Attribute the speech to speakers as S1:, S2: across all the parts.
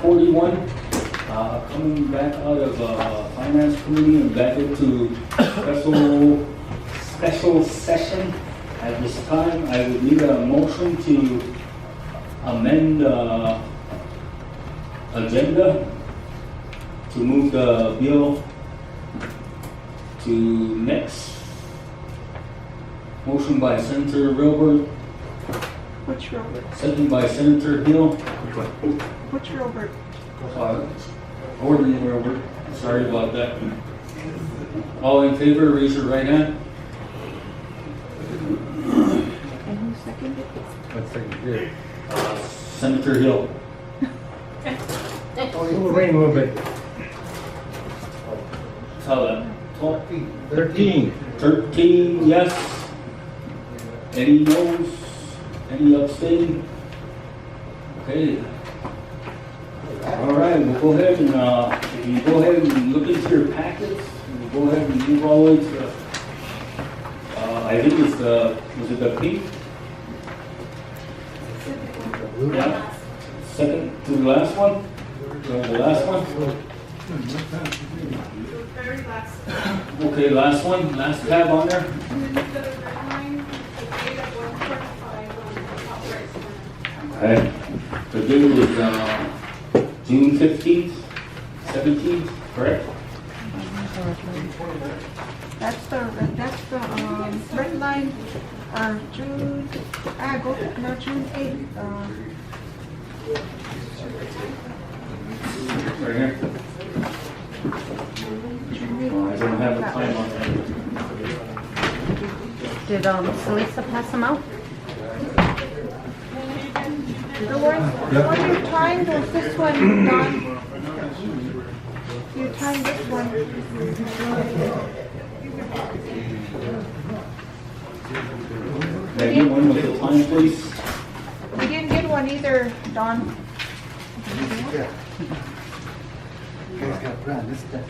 S1: 41, coming back out of Finance Committee and back into special session. At this time, I would need a motion to amend agenda to move the bill to next. Motion by Senator Wilbur,
S2: Which Robert?
S1: second by Senator Hill.
S2: Which Robert?
S1: Gordon Wilbur, sorry about that. All in favor, raise your right hand.
S2: And who seconded it?
S3: One second.
S1: Senator Hill.
S3: We'll rain a little bit.
S1: Tell that.
S3: 13.
S1: 13 yes. Any noes? Any abstain? Okay. All right, we'll go ahead and if you go ahead and look into your packets, we'll go ahead and move all the way to the, I think it's the, was it the pink? Yeah. Second to the last one? The last one?
S4: Very last.
S1: Okay, last one, last tab on there.
S4: And then you've got a red line, the date of 145 on the top right corner.
S1: Okay. The date is June 15th, 17th, correct?
S2: That's the red line, June, June 8th,
S1: Right here. I don't have the time on there.
S5: Did Salisa pass them out?
S2: The one you timed was this one, Don. You timed this one.
S1: Maybe one with the time, please.
S2: We didn't get one either, Don.
S6: Yeah. You guys got a plan this time.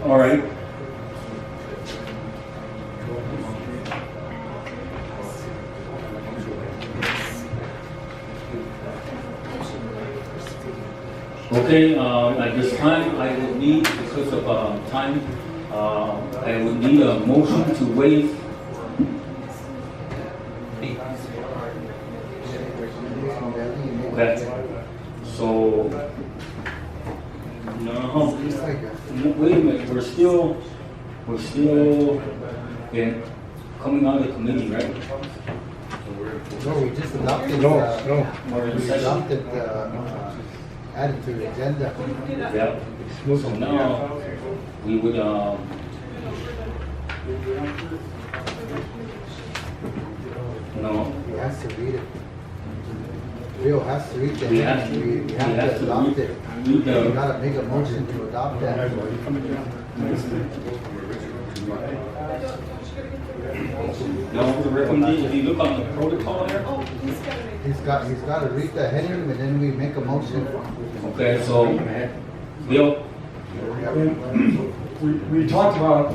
S1: All right. Okay, at this time, I would need, because of time, I would need a motion to waive. Okay. So, no, wait a minute, we're still coming out of the committee, right?
S6: No, we just adopted,
S1: We're in
S6: we
S1: session.
S6: adopted, added to the agenda.
S1: Yeah. So now, we would, no,
S6: He has to read it. Leo has to read the
S1: we have to,
S6: we have to adopt it.
S1: read
S6: You
S1: the,
S6: gotta make a motion to adopt that.
S1: no, the recommendation, if you look on the protocol there.
S4: Oh, he's got to make
S6: He's got to read the heading and then we make a motion.
S1: Okay, so, Bill,
S6: We have
S7: And we talked about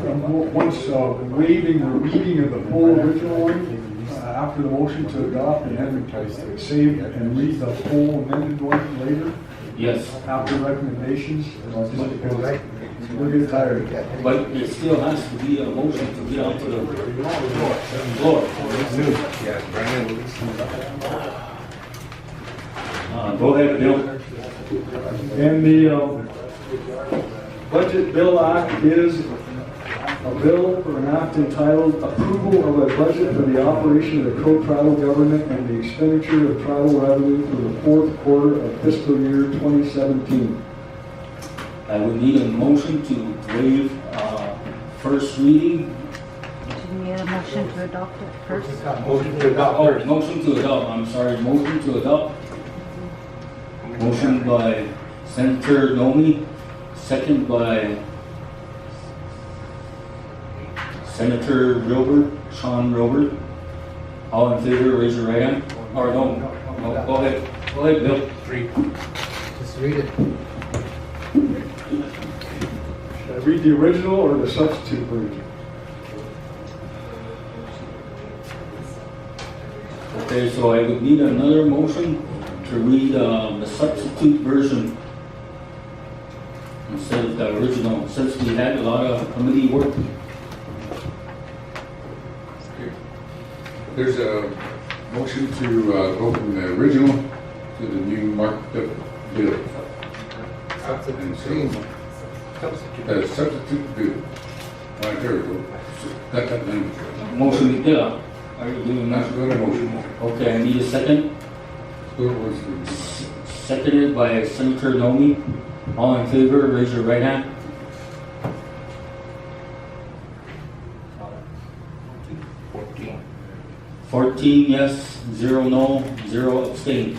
S7: once waiving the reading of the full original one after the motion to adopt, and then save and read the full amended one later
S1: Yes,
S7: after recommendations. Just because we're getting tired.
S1: but it still has to be a motion to get onto the floor. Go ahead, Bill.
S7: And the Budget Bill Act is a bill or an act entitled Approval of a Budget for the Operation of the Crow Tribal Government and the Expenditure of Tribal Revenue for the fourth quarter of fiscal year 2017.
S1: I would need a motion to waive first reading.
S5: Do you need a motion to adopt it first?
S3: Motion to adopt
S1: Oh,
S3: first.
S1: motion to adopt, I'm sorry, motion to adopt. Motion by Senator Nomi, second by Senator Robert, Sean Robert. All in favor, raise your right hand. Or no, go ahead, Bill.
S6: Just read it.
S7: Should I read the original or the substitute version?
S1: Okay, so I would need another motion to read the substitute version instead of the original, since we had a lot of committee work.
S8: There's a motion to go from the original to the new marked up bill. And so, the substitute bill. There we go. Got that language.
S1: Motion, yeah. Are you doing
S8: That's
S1: that?
S8: a good motion.
S1: Okay, I need a second.
S8: Who was the,
S1: Seconded by Senator Nomi. All in favor, raise your right hand.
S8: $14.
S1: 14 yes, 0 no, 0 abstain.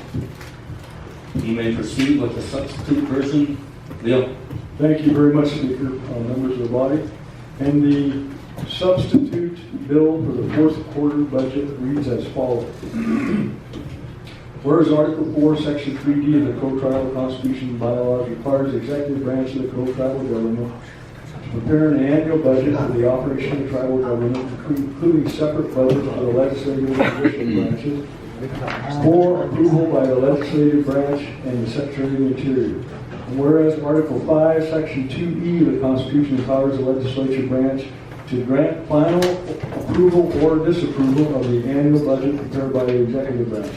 S1: You may proceed with the substitute version. Bill.
S7: Thank you very much, Speaker, members of the body. And the substitute bill for the fourth quarter budget reads as follows. Whereas Article 4, Section 3D of the Crow Tribal Constitution and bylaws requires the executive branch of the Crow Tribal Government to prepare an annual budget for the operation of tribal government, including separate budgets for the legislative and judicial branches, for approval by the legislative branch and the Secretary of the Interior. And whereas Article 5, Section 2E of the Constitution empowers the legislature branch to grant final approval or disapproval of the annual budget prepared by the executive branch.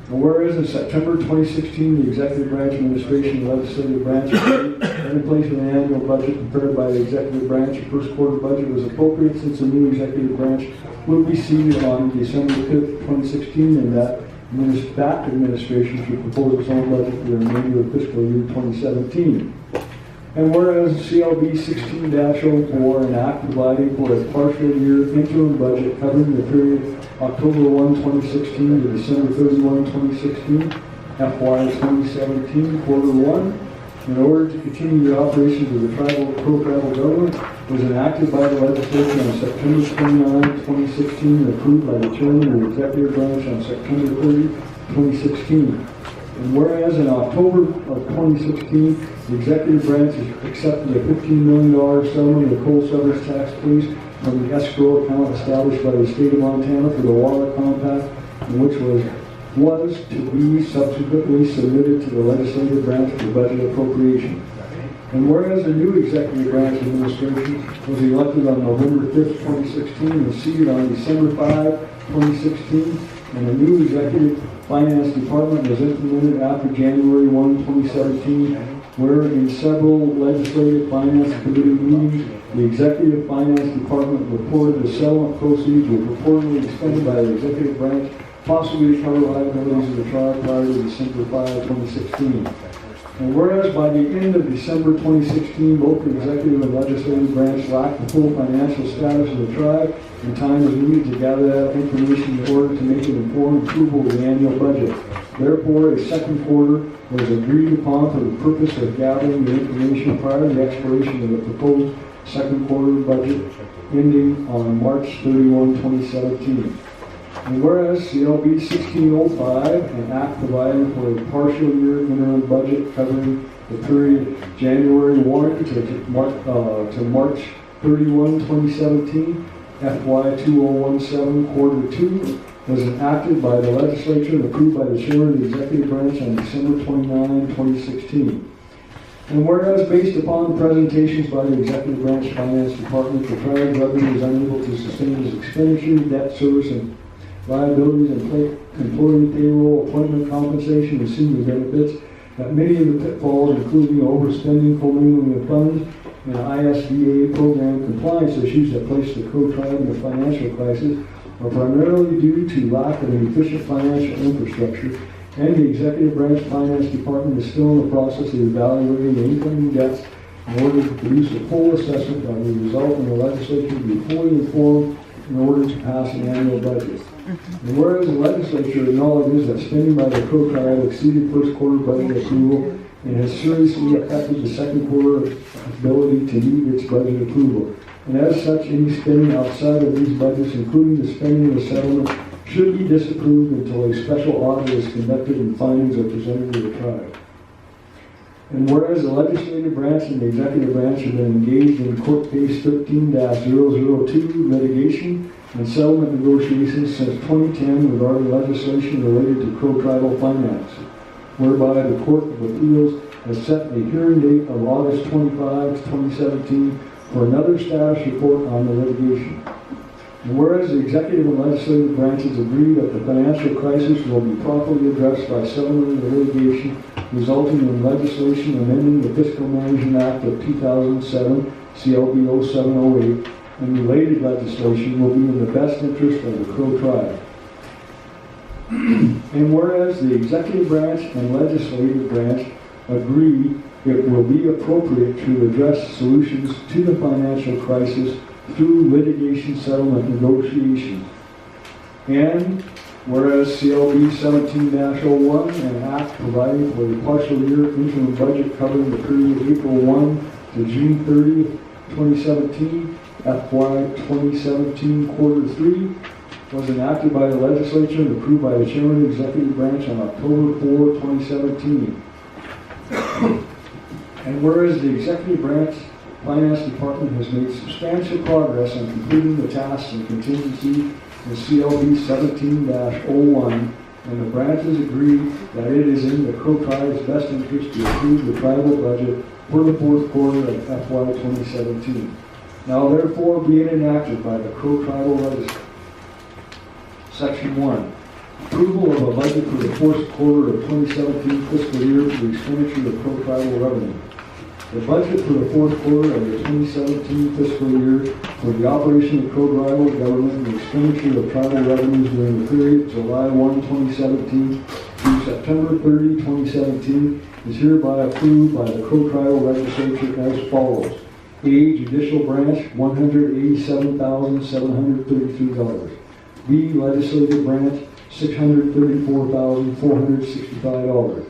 S7: And whereas in September 2016, the executive branch administration and legislative branch agreed in place with an annual budget prepared by the executive branch, the first quarter budget was appropriate since the new executive branch will be seated on December 5th, 2016, and that administration should propose its own budget for the remainder of fiscal year 2017. And whereas CLB 16-04, an act providing for a partial year interim budget covering the period October 1, 2016 to December 31, 2016, FY 2017, quarter 1, in order to continue the operations of the Crow Tribal Government, was enacted by the legislature on September 29, 2016, and approved by the chairman of the executive branch on September 30, 2016. And whereas in October of 2016, the executive branch has accepted a $15 million settlement of the coal severance tax case from the escrow account established by the state of Montana for the water compact, and which was to be subsequently submitted to the legislative branch for budget appropriation. And whereas the new executive branch administration was elected on November 5th, 2016, and seated on December 5, 2016, and the new executive finance department was implemented after January 1, 2017, where in several legislative finance committee meetings, the executive finance department reported the settlement proceeds were purportedly expended by the executive branch, possibly to cover liabilities of the trial prior to December 5, 2016. And whereas by the end of December 2016, both the executive and legislative branch lacked the full financial status of the tribe, and time was needed to gather that information in order to make an informed approval of the annual budget. Therefore, a second quarter was agreed upon for the purpose of gathering the information prior to the expiration of the proposed second quarter budget ending on March 31, 2017. And whereas CLB 1605, an act providing for a partial year interim budget covering the period January 1 to March 31, 2017, FY 2017, Quarter 2, was enacted by the legislature and approved by the chairman of the executive branch on December 29, 2016. And whereas based upon presentations by the executive branch finance department, the tribe government is unable to sustain its expenditures, debt service, and liabilities, and employee payroll, appointment compensation, and senior benefits, that many of the pitfalls, including overspending, commingling of funds, and ISBA program compliance issues that place the Crow tribe in a financial crisis, are primarily due to lack of an efficient financial infrastructure, and the executive branch finance department is still in the process of evaluating the incoming debts in order to produce a full assessment that will result in the legislature to be fully informed in order to pass an annual budget. And whereas the legislature acknowledges that spending by the Crow tribe exceeded first quarter budget approval and has seriously affected the second quarter ability to meet its budget approval. And as such, any spending outside of these budgets, including the spending of the settlement, should be disapproved until a special audit is conducted and findings are presented to the tribe. And whereas the legislative branch and the executive branch have been engaged in court case 13-002 litigation and settlement negotiations since 2010 regarding legislation related to Crow tribal finance, whereby the Court of Appeals has set a hearing date of August 25, 2017 for another status report on the litigation. And whereas the executive and legislative branches agree that the financial crisis will be properly addressed by settling the litigation, resulting in legislation amending the Fiscal Management Act of 2007, CLB 0708, and related legislation will be in the best interest of the Crow tribe. And whereas the executive branch and legislative branch agree it will be appropriate to address solutions to the financial crisis through litigation settlement negotiations. And whereas CLB 17-01, an act providing for a partial year interim budget covering the period April 1 to June 30, 2017, FY 2017 Quarter 3, was enacted by the legislature and approved by the chairman of the executive branch on October 4, 2017. And whereas the executive branch finance department has made substantial progress on completing the tasks and contingency in CLB 17-01, and the branches agree that it is in the Crow tribe's best interest to approve the tribal budget for the fourth quarter of FY 2017. Now therefore be it enacted by the Crow tribal legislature. Section 1. Approval of a budget for the fourth quarter of 2017 fiscal year for the expenditure of Crow tribal revenue. The budget for the fourth quarter of the 2017 fiscal year for the operation of Crow tribal government and the expenditure of tribal revenues during the period July 1, 2017 through September 30, 2017 is hereby approved by the Crow tribal legislature as follows. A. Judicial branch, $187,733. B. Legislative branch, $634,465.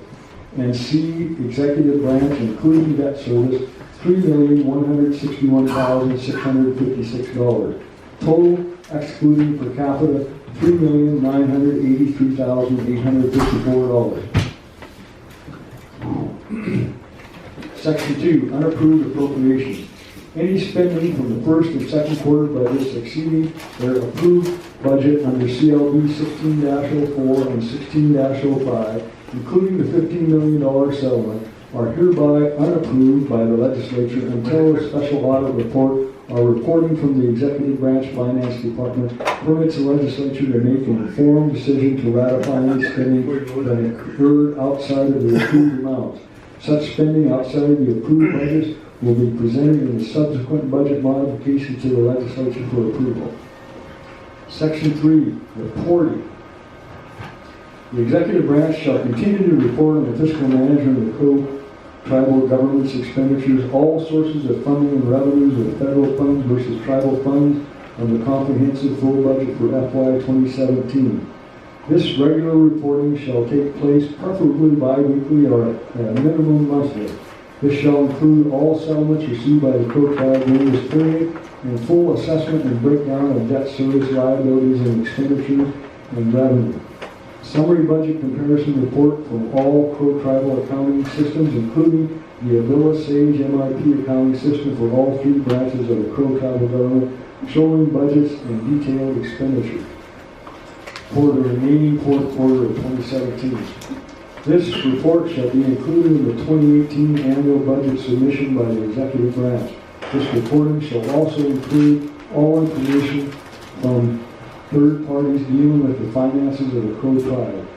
S7: And C. Executive branch, including debt service, $3,161,656. Total, excluding per capita, $3,983,854. Section 2. Unapproved appropriations. Any spending from the first and second quarter budgets exceeding their approved budget under CLB 16-04 and 16-05, including the $15 million settlement, are hereby unapproved by the legislature until a special audit report or reporting from the executive branch finance department permits the legislature to make an informed decision to ratify any spending that occurred outside of the approved amounts. Such spending outside of the approved budgets will be presented in the subsequent budget modification to the legislature for approval. Section 3, reporting. The executive branch shall continue to report on the fiscal management of the Crow tribal government's expenditures, all sources of funding and revenues of federal funds versus tribal funds on the comprehensive full budget for FY 2017. This regular reporting shall take place preferably bi-weekly or at a minimum monthly. This shall include all settlements received by the Crow tribe during this period and full assessment and breakdown of debt service liabilities and expenditures and revenue. Summary budget comparison report from all Crow Tribal accounting systems, including the Avila Sage MIP accounting system for all 3 branches of the Crow Tribal government, showing budgets and detailed expenditure for the remaining 4th quarter of 2017. This report shall be included in the 2018 annual budget submission by the executive branch. This reporting shall also include all information from third parties dealing with the finances of the Crow Tribe.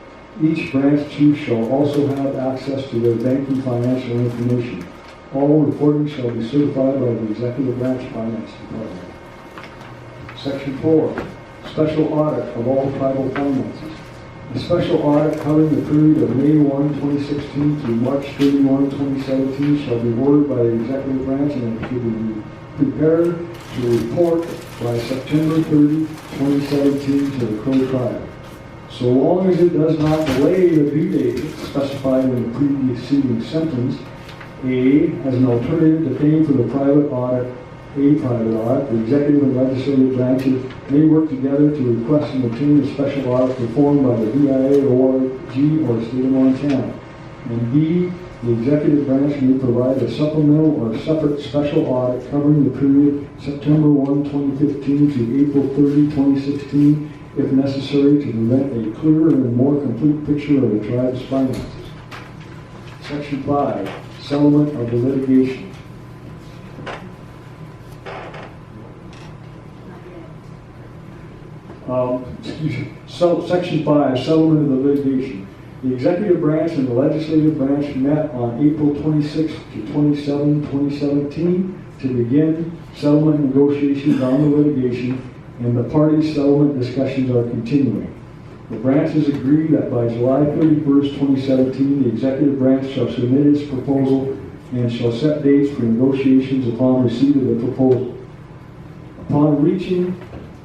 S7: Each branch chief shall also have access to their banking financial information. All reporting shall be certified by the executive branch finance department. Section 4, special audit of all tribal finances. The special audit covering the period of May 1, 2016 through March 31, 2017 shall be ordered by the executive branch and it will be prepared to report by September 30, 2017 to the Crow Tribe. So long as it does not delay the due date specified in the preceding sentence, A, as an alternative to paying for the private audit, the executive and legislative branches may work together to request and obtain a special audit performed by the VIA or G or State of Montana. And B, the executive branch may provide a supplemental or separate special audit covering the period September 1, 2015 to April 30, 2016, if necessary to present a clearer and more complete picture of the tribe's finances. Section 5, settlement of the litigation. Section 5, settlement of the litigation. The executive branch and the legislative branch met on April 26 to 27, 2017 to begin settlement negotiations on the litigation, and the parties' settlement discussions are continuing. The branches agree that by July 31st, 2017, the executive branch shall submit its proposal and shall set dates for negotiations upon receipt of the proposal. Upon reaching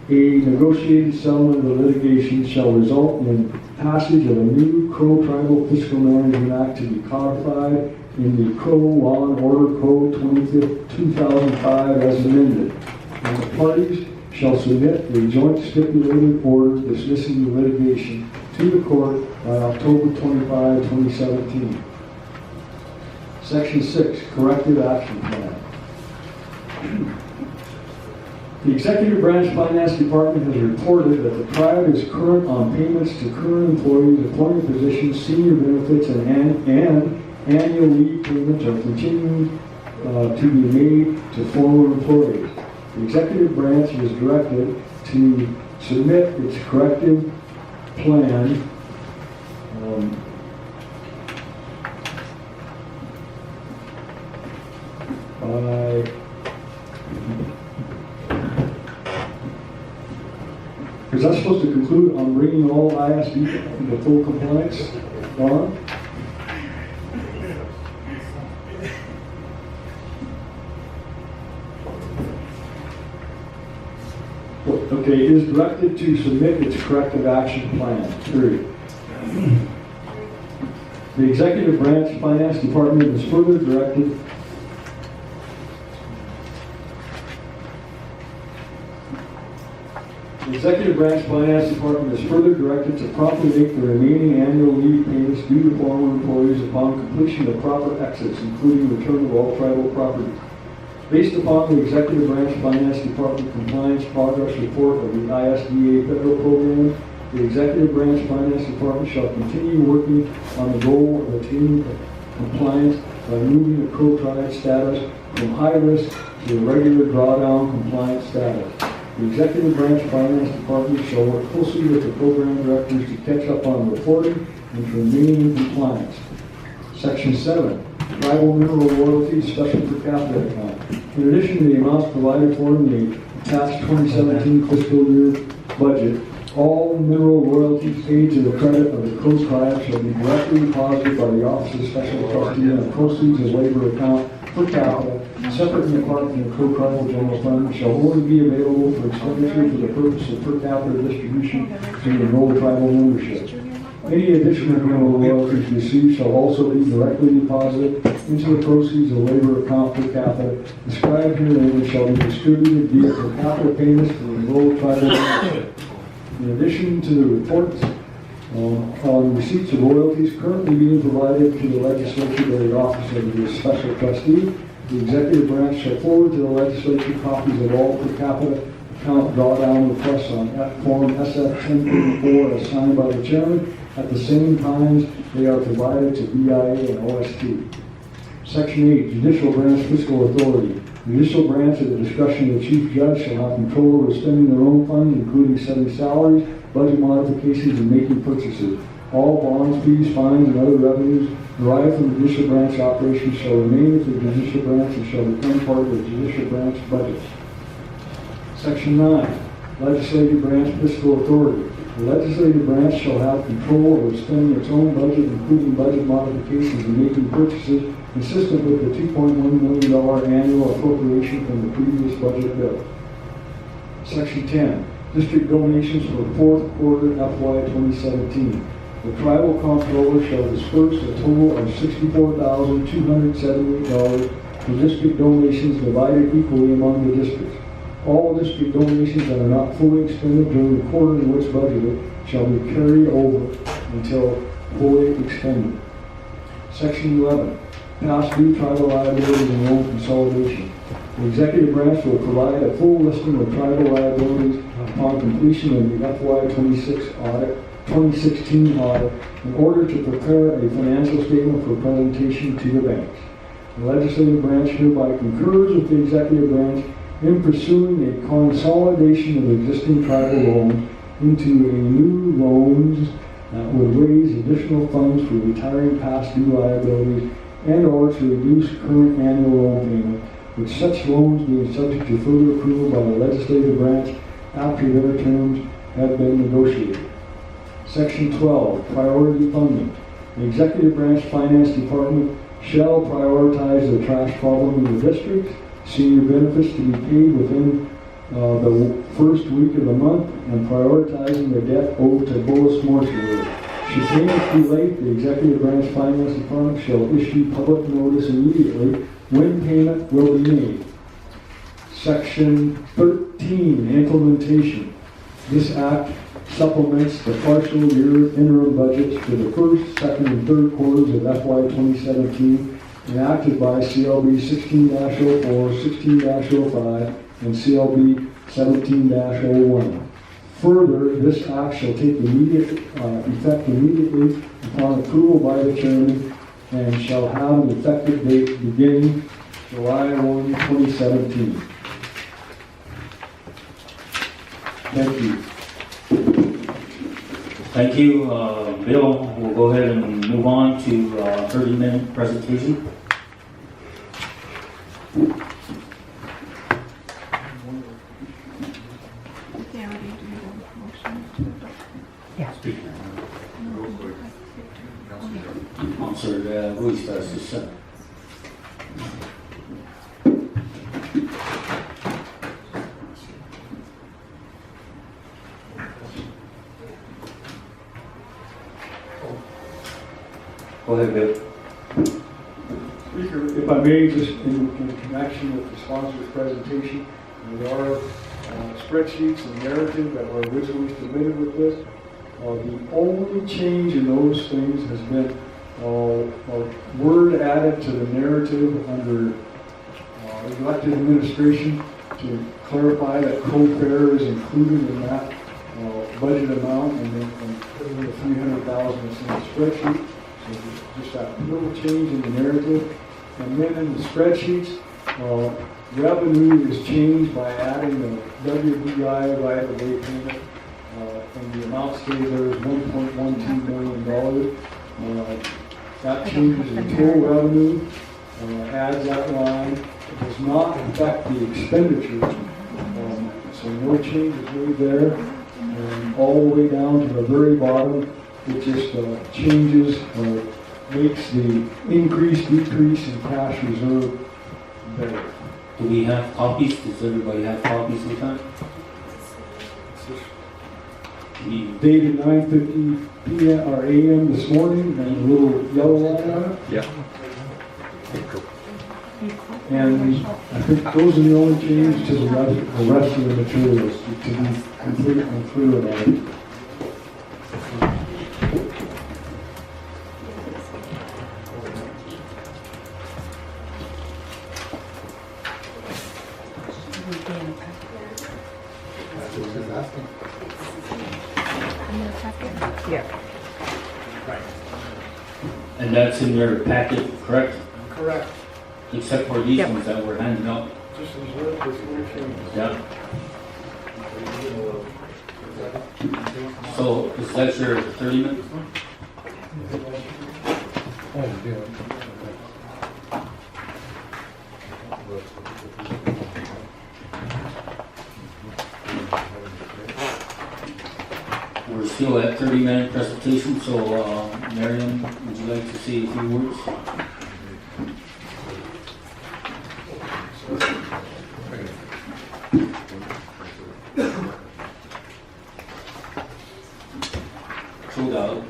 S7: a negotiated settlement of the litigation shall result in passage of a new Crow Tribal Fiscal Management Act to be codified in the Crow Law and Order Code 2005 as amended. And the parties shall submit a joint stipulated order dismissing the litigation to the court by October 25, 2017. Section 6, corrective action plan. The Executive Branch Finance Department has reported that the tribe is current on payments to current employees, appointed positions, senior benefits, and annual leave payments are continuing to be made to former employees. The Executive Branch is directed to submit its corrective plan by is that supposed to conclude on bringing all ISD into full compliance? Don? Okay, it is directed to submit its corrective action plan, period. The Executive Branch Finance Department is further directed The Executive Branch Finance Department is further directed to promptly make the remaining annual leave payments due to former employees upon completion of proper exits, including return of all tribal property. Based upon the Executive Branch Finance Department Compliance Progress Report of the ISDA Federal Program, the Executive Branch Finance Department shall continue working on the goal of attaining compliance by moving the Crow Tribe status from high risk to a regular drawdown compliance status. The Executive Branch Finance Department shall work closely with the program directors to catch up on reporting and to remain in compliance. Section 7, Tribal Mineral Royalties Special Per Capita Account. In addition to the amounts provided for in the attached 2017 fiscal year budget, all mineral royalties paid to the credit of the Crow Tribe shall be directly deposited by the Office of Special Trustee on the proceeds of labor account per capita, separate and apart from the Crow Tribal General Fund, shall only be available for expenditure for the purpose of per capita distribution to the enrolled tribal membership. Any additional mineral royalties received shall also be directly deposited into the proceeds of labor account per capita described herein and shall be distributed via per capita payments to the enrolled tribal membership. In addition to the reports On receipts of royalties currently being provided to the legislature by the office of the special trustee, the executive branch shall forward to the legislature copies of all per capita account drawdown requests on Form SF-1034 as signed by the chairman at the same times they are provided to BIA and OST. Section 8, Judicial Branch Fiscal Authority. The judicial branch, at the discretion of the chief judge, shall have control over spending their own funds, including setting salaries, budget modifications, and making purchases. All bonds, fees, fines, and other revenues derived from the judicial branch operations shall remain with the judicial branch and shall become part of the judicial branch budget. Section 9, Legislative Branch Fiscal Authority. The legislative branch shall have control over spending its own budget, including budget modifications and making purchases consistent with the $2.1 million annual appropriation from the previous budget bill. Section 10, District Donations for fourth quarter FY 2017. The tribal comptroller shall disperse a total of $64,278 for district donations divided equally among the districts. All district donations that are not fully expended during the quarter in which budgeted shall be carried over until fully expended. Section 11, Past due tribal liabilities and loan consolidation. The executive branch will provide a full listing of tribal liabilities upon completion of the FY 2016 audit in order to prepare a financial statement for presentation to the banks. The legislative branch hereby concurs with the executive branch in pursuing a consolidation of existing tribal loans into a new loans that would raise additional funds for retiring past due liabilities and or to reduce current annual loan payment, with such loans being subject to further approval by the legislative branch after their terms have been negotiated. Section 12, Priority Funding. The Executive Branch Finance Department shall prioritize the trash problem in the district, senior benefits to be paid within the first week of the month, and prioritizing the debt owed to Boas Mortuary. Should payment be late, the Executive Branch Finance Department shall issue public notice immediately when payment will be made. Section 13, Implementation. This act supplements the partial year interim budgets for the first, second, and third quarters of FY 2017 enacted by CLB 16-04, 16-05, and CLB 17-01. Further, this act shall take immediate effect immediately upon approval by the chairman and shall have an effective date beginning July 1, 2017. Thank you.
S1: Thank you, Bill. We'll go ahead and move on to 30-minute presentation.
S5: Yeah.
S1: Councilor Ruiz starts this second. Go ahead, Bill.
S7: Speaker, if I may, just in connection with the sponsor's presentation, there are spreadsheets and narrative that were originally submitted with this. The only change in those things has been a word added to the narrative under elected administration to clarify that co-fare is included in that budget amount, and then putting in the $300,000 that's in the spreadsheet. So just that little change in the narrative. And then in the spreadsheets, revenue is changed by adding the WBI right-of-way payment, and the amount stays there is $1.12 million. That changes the total revenue, adds that line. It does not affect the expenditures, so no change is made there. And all the way down to the very bottom, it just changes, makes the increase, decrease in cash reserve better.
S1: Do we have copies? Does everybody have copies of that?
S7: Dated 9:50 p.m. or a.m. this morning, and a little yellow line on it.
S3: Yeah.
S7: And I think those are the only changes to the rest of the materials to be complete and clear about it.
S5: would be in the packet.
S6: That's what she's asking.
S5: In the packet? Yeah.
S1: And that's in your packet, correct?
S7: Correct.
S1: Except for these
S5: Yep.
S1: ones that were handed out.
S7: Just as well, just little changes.
S1: Yeah. So is that your 30 minutes?
S3: Oh, yeah.
S1: We're still at 30-minute presentation, so Marion, would you like to say a few words?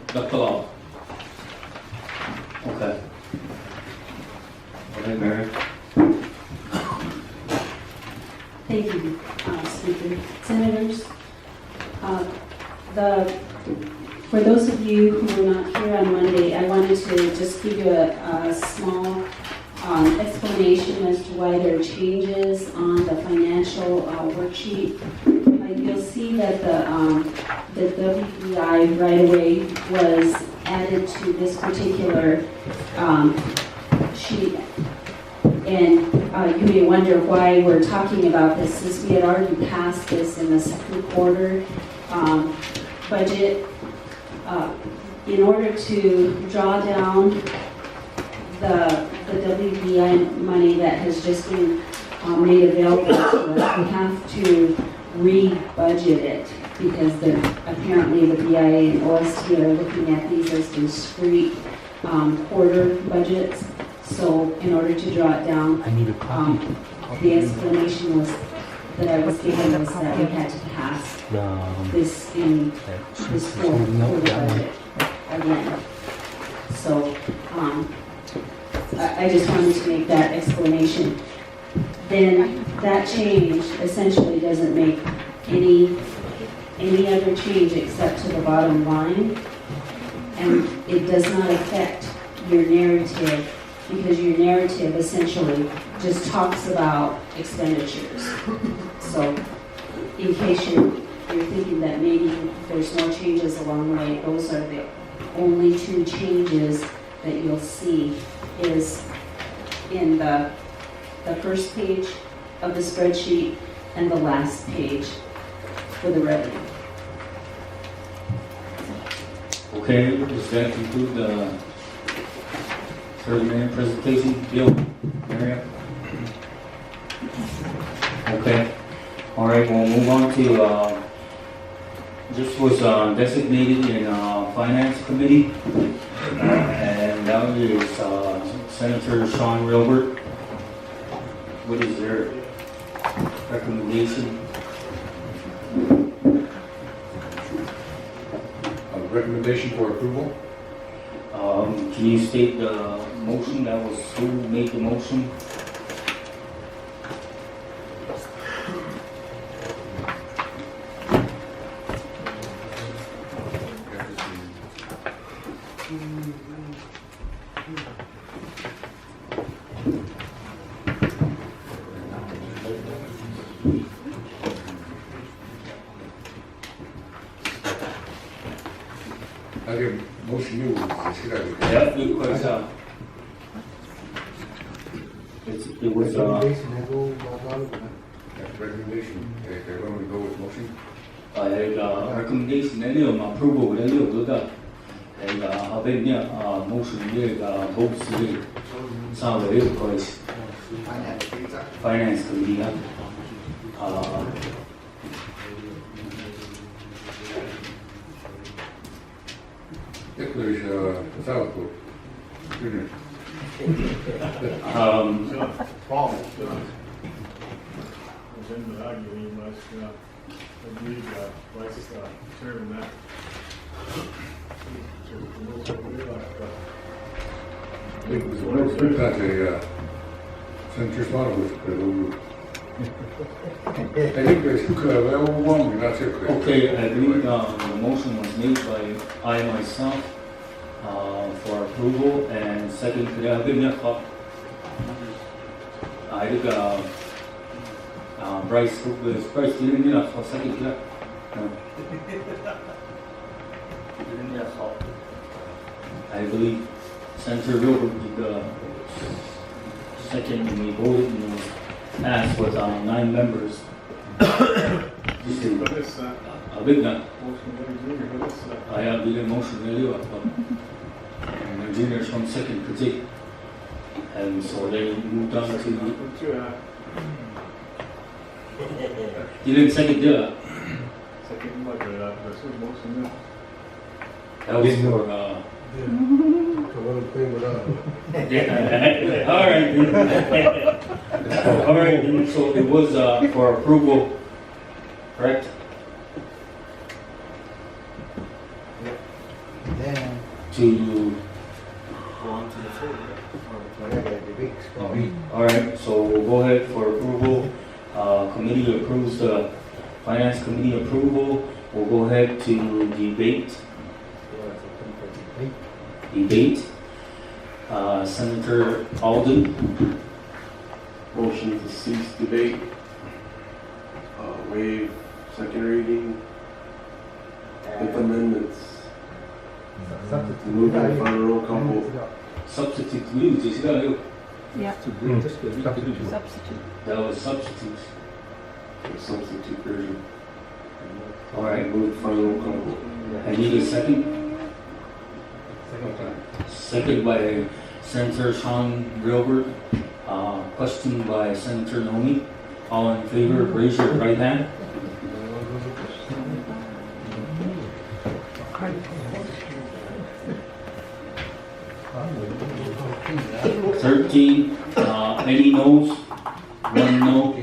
S1: Dr. Okay. Okay, Marion.
S9: Thank you, Speaker. Senators, for those of you who were not here on Monday, I wanted to just give you a small explanation as to why there are changes on the financial worksheet. You'll see that the WBI right-of-way was added to this particular sheet. And you may wonder why we're talking about this, since we had already passed this in the second quarter budget. In order to draw down the WBI money that has just been made available to us, we have to re-budget it, because apparently the BIA and OST are looking at these as discrete quarter budgets. So in order to draw it down,
S3: I need a copy.
S9: the explanation was that I was given was that we had to pass this in this fourth quarter budget again. So I just wanted to make that explanation. Then that change essentially doesn't make any other change except to the bottom line, and it does not affect your narrative, because your narrative essentially just talks about expenditures. So in case you're thinking that maybe there's no changes along the way, those are the only two changes that you'll see is in the first page of the spreadsheet and the last page for the revenue.
S1: Okay, does that conclude the 30-minute presentation? Bill, Maria? Okay. All right, we'll move on to, this was designated in Finance Committee, and that is Senator Sean Wilbert. What is their recommendation?
S8: A recommendation for approval?
S1: Can you state the motion that was, who made the motion?
S8: 하긴 모션이 시간이
S1: Yeah, it was, it was,
S6: Recommendation, I go about it.
S8: recommendation. They're going to go with motion.
S1: I had recommendation, any of them approval, any of them, and I've been there, motion here, votes here, some of it was Finance Committee,
S8: There's South Coast. Junior. That's a Senator Smallwood. I think there's overwhelming, that's it.
S1: okay, I believe the motion was made by I myself for approval, and second, could I have been there? I think Bryce, Bryce, you didn't get a second yet? No. You didn't get a call. I believe Senator Gilbert did the second, and we voted and was passed with 9 members. A big na. I have the motion earlier, and the juniors from second to take. And so they moved on to. You didn't second, yeah? That was for, yeah. All right. All right, then. So it was for approval, correct?
S6: Then,
S1: To,
S6: go on to the floor. Whatever the big score.
S1: all right, so we'll go ahead for approval. Committee approves the, Finance Committee approval. We'll go ahead to debate. Senator Alden,
S10: Motion to cease debate, waive second reading, with amendments, move to the final roll call vote.
S1: substitute rules, is that
S2: Yeah,
S3: Substitute.
S2: substitute.
S1: that was substitutes.
S10: The substitute version.
S1: All right,
S10: Move to final roll call vote.
S1: I need a second. Second by Senator Sean Gilbert. Question by Senator Nomi. All in favor, raise your right hand. Thirteen. Any noes? One no.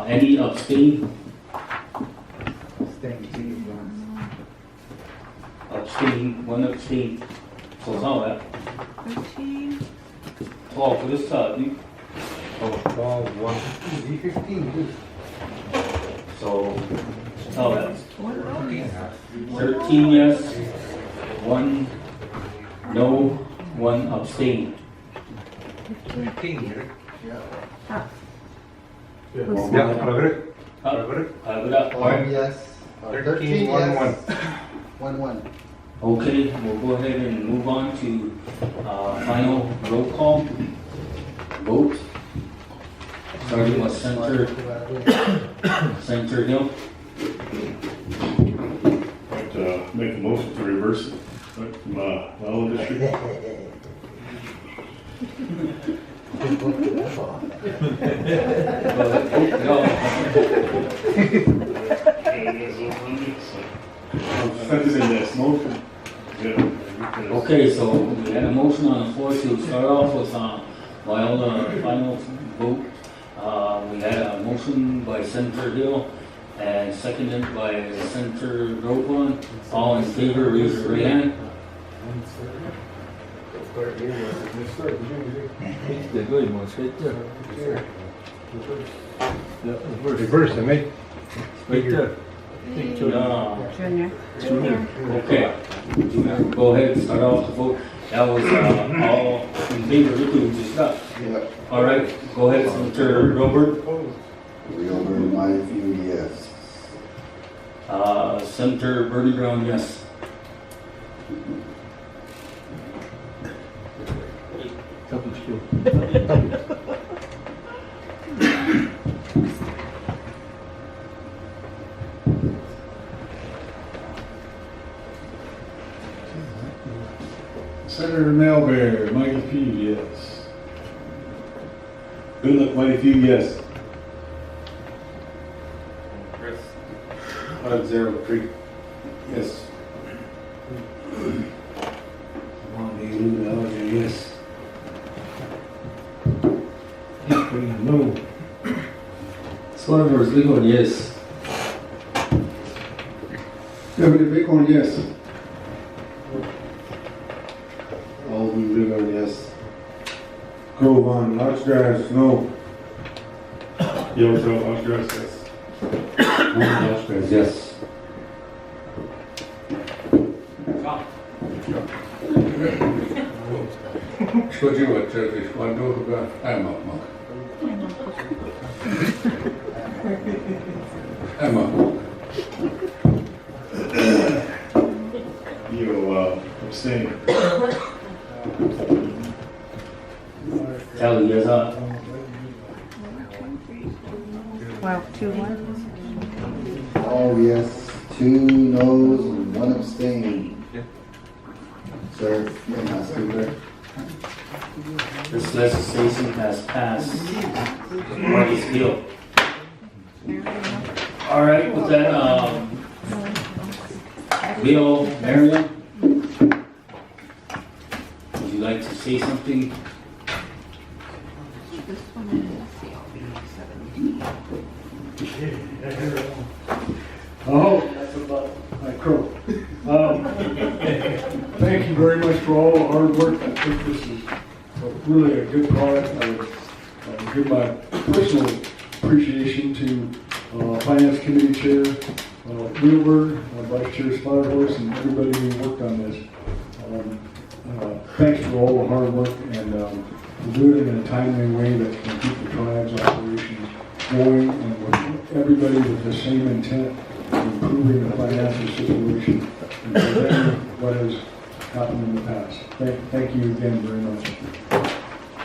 S1: Any abstain? Abstain, one abstain. So how that?
S2: 13.
S1: 12 for this side.
S3: Oh, 12, 1.
S6: D15,
S1: So how that? 13 yes, 1 no, 1 abstain.
S3: 15,
S6: yeah.
S3: Yeah, correct.
S6: One yes.
S3: 13, 1, 1.
S6: 1-1.
S1: Okay, we'll go ahead and move on to final roll call vote. Starting with Senator Hill.
S7: I'd like to make a motion to reverse it, like from Well District.
S1: Okay, so we had a motion on the floor to start off with Viola final vote. We had a motion by Senator Hill and seconded by Senator Groveland. All in favor, raise your right hand.
S3: Reverse, I made.
S2: Junior.
S1: Okay, go ahead and start off the vote. That was all in favor of the stuff.
S10: Yeah.
S1: All right, go ahead, Senator Robert.
S10: Reover in my view, yes.
S1: Senator Bernie Brown, yes.
S7: Senator Melbear, Michael P, yes. Good luck, Mighty Few, yes.
S10: 5-0, yes.
S7: Yes. No.
S1: Swervers, legal, yes.
S7: Deputy Bighorn, yes.
S10: Alden Bighorn, yes.
S7: Grove on, Oxgrass, no. Yellowtail, Oxgrass, yes.
S1: Oxgrass, yes.
S8: Що делать, Чарли? Шквандо, I'm up, Mark. Emma.
S7: You abstain.
S1: Kelly, yes,
S5: Well, 2-1.
S10: All yes, 2 noes, and 1 abstain. Sir, you're not speaker.
S1: this legislation has passed. Party's bill. All right, with that, Bill, Marion, would you like to say something?
S7: Oh, that's about my crow. Thank you very much for all the hard work. I think this is really a good product. I give my personal appreciation to Finance Committee Chair Wheelberg, Vice Chair Spotterhorse, and everybody who worked on this. Thanks for all the hard work and to do it in a timely way that can keep the tribe's operations going and with everybody with the same intent of improving the financial situation and preventing what has happened in the past. Thank you again very much.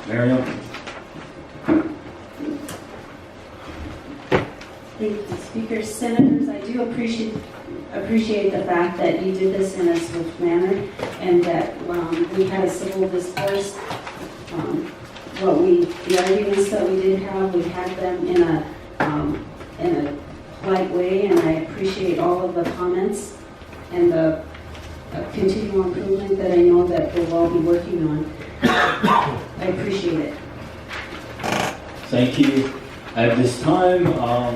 S1: Marion?
S9: Thank you, Speaker. Senators, I do appreciate the fact that you did this in a swift manner and that we had a civil discourse. The arguments that we did have, we had them in a polite way, and I appreciate all of the comments and the continual improvement that I know that we'll all be working on. I appreciate it.
S1: Thank you. At this time,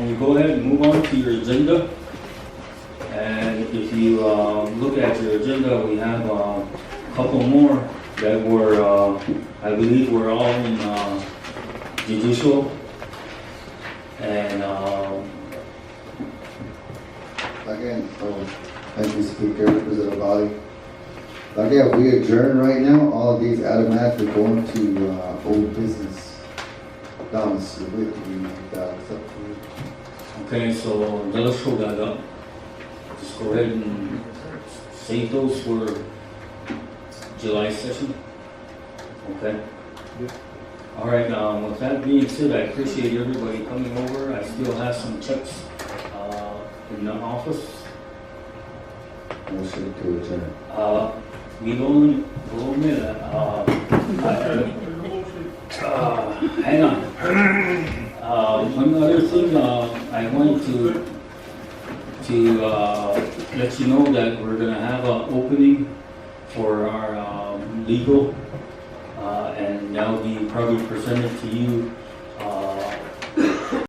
S1: we go ahead and move on to your agenda. And if you look at your agenda, we have a couple more that were, I believe, were all in judicial. And
S10: Again, thank you, Speaker, Representative Body. Again, we adjourn right now. All of these automatically go into old business. Thomas, we make that acceptable.
S1: okay, so let's hold that up. Just go ahead and save those for July session. Okay. All right. With that being said, I appreciate everybody coming over. I still have some checks in the office.
S10: Motion to adjourn.
S1: We don't admit that. Hang on. One other thing, I wanted to let you know that we're going to have an opening for our legal, and that'll be probably presented to you